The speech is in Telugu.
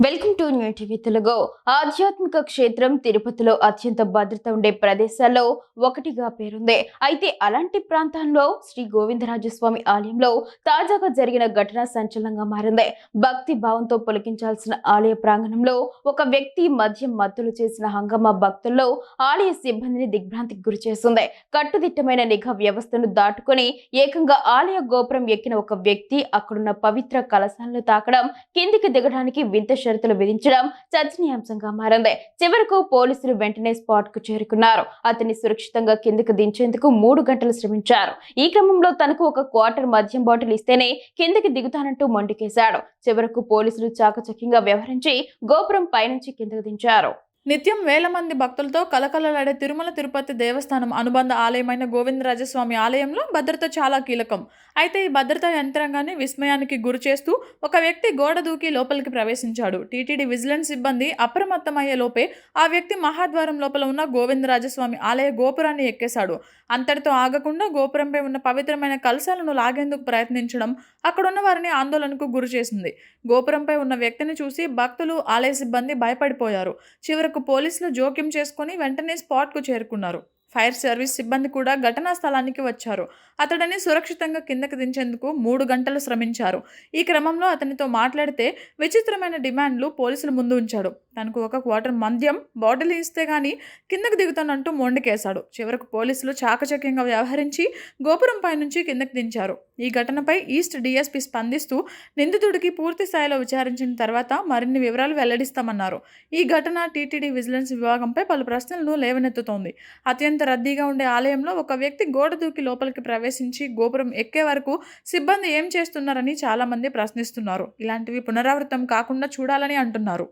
Welcome to new TV Telugu. ఆధ్యాత్మిక క్షేత్రం తిరుపతిలో అత్యంత భద్రత ఉండే ప్రదేశాల్లో ఒకటిగా పేరుంది. అయితే అలాంటి ప్రాంతాల్లో శ్రీ గోవిందరాజస్వామి ఆలయంలో తాజాగా జరిగిన ఘటన సంచలనంగా మారింది. భక్తి భావంతో పులకించాల్సిన ఆలయ ప్రాంగణంలో ఒక వ్యక్తి మద్యం మత్తులు చేసిన హంగామా భక్తుల్లో ఆలయ సిబ్బందిని దిగ్భ్రాంతికి గురిచేసింది. కట్టుదిట్టమైన నిఘా వ్యవస్థను దాటుకుని ఏకంగా ఆలయ గోపురం ఎక్కిన ఒక వ్యక్తి అక్కడున్న పవిత్ర కలశాలను తాకడం, కిందికి దిగడానికి వింత షరతులు విధించడం చర్చనీయాంశంగా మారింది. చివరకు పోలీసులు వెంటనే స్పాట్ కు చేరుకున్నారు. అతన్ని సురక్షితంగా కిందకు దించేందుకు 3 గంటలు శ్రమించారు. ఈ క్రమంలో తనకు ఒక క్వార్టర్ మద్యం బాటిల్ ఇస్తేనే కిందకి దిగుతానంటూ మొండికేశాడు. చివరకు పోలీసులు చాకచక్యంగా వ్యవహరించి గోపురం పైనుంచి కిందకు దించారు. నిత్యం వేల మంది భక్తులతో కలకలలాడే తిరుమల తిరుపతి దేవస్థానం అనుబంధ ఆలయమైన గోవిందరాజస్వామి ఆలయంలో భద్రత చాలా కీలకం. అయితే ఈ భద్రతా యంత్రాంగాన్ని విస్మయానికి గురి చేస్తూ ఒక వ్యక్తి గోడ దూకి లోపలికి ప్రవేశించాడు. టీటీడీ విజిలెన్స్ సిబ్బంది అప్రమత్తమయ్యే లోపే ఆ వ్యక్తి మహాద్వారం లోపల ఉన్న గోవిందరాజస్వామి ఆలయ గోపురాన్ని ఎక్కేశాడు. అంతటితో ఆగకుండా గోపురంపై ఉన్న పవిత్రమైన కలశాలను లాగేందుకు ప్రయత్నించడం అక్కడున్న వారిని ఆందోళనకు గురి చేసింది. గోపురంపై ఉన్న వ్యక్తిని చూసి భక్తులు, ఆలయ సిబ్బంది భయపడిపోయారు. చివరకు పోలీసులు జోక్యం చేసుకుని వెంటనే స్పాట్కు చేరుకున్నారు. ఫైర్ సర్వీస్ సిబ్బంది కూడా ఘటనా స్థలానికి వచ్చారు. అతడిని సురక్షితంగా కిందకి దించేందుకు 3 గంటలు శ్రమించారు. ఈ క్రమంలో అతనితో మాట్లాడితే విచిత్రమైన డిమాండ్లు పోలీసుల ముందు ఉంచాడు. తనకు ఒక క్వార్టర్ మద్యం బాటిల్ ఇస్తే గానీ కిందకు దిగుతానంటూ మొండికేశాడు. చివరకు పోలీసులు చాకచక్యంగా వ్యవహరించి గోపురం పై నుంచి కిందకి దించారు. ఈ ఘటనపై ఈస్ట్ డీఎస్పీ స్పందిస్తూ నిందితుడికి పూర్తి స్థాయిలో విచారించిన తర్వాత మరిన్ని వివరాలు వెల్లడిస్తామన్నారు. ఈ ఘటన టీటీడీ విజిలెన్స్ విభాగంపై పలు ప్రశ్నలను లేవనెత్తుతోంది. అత్యంత రద్దీగా ఉండే ఆలయంలో ఒక వ్యక్తి గోడ దూకి లోపలికి ప్రవేశించి గోపురం ఎక్కే వరకు సిబ్బంది ఏం చేస్తున్నారని చాలా మంది ప్రశ్నిస్తున్నారు. ఇలాంటివి పునరావృతం కాకుండా చూడాలని అంటున్నారు.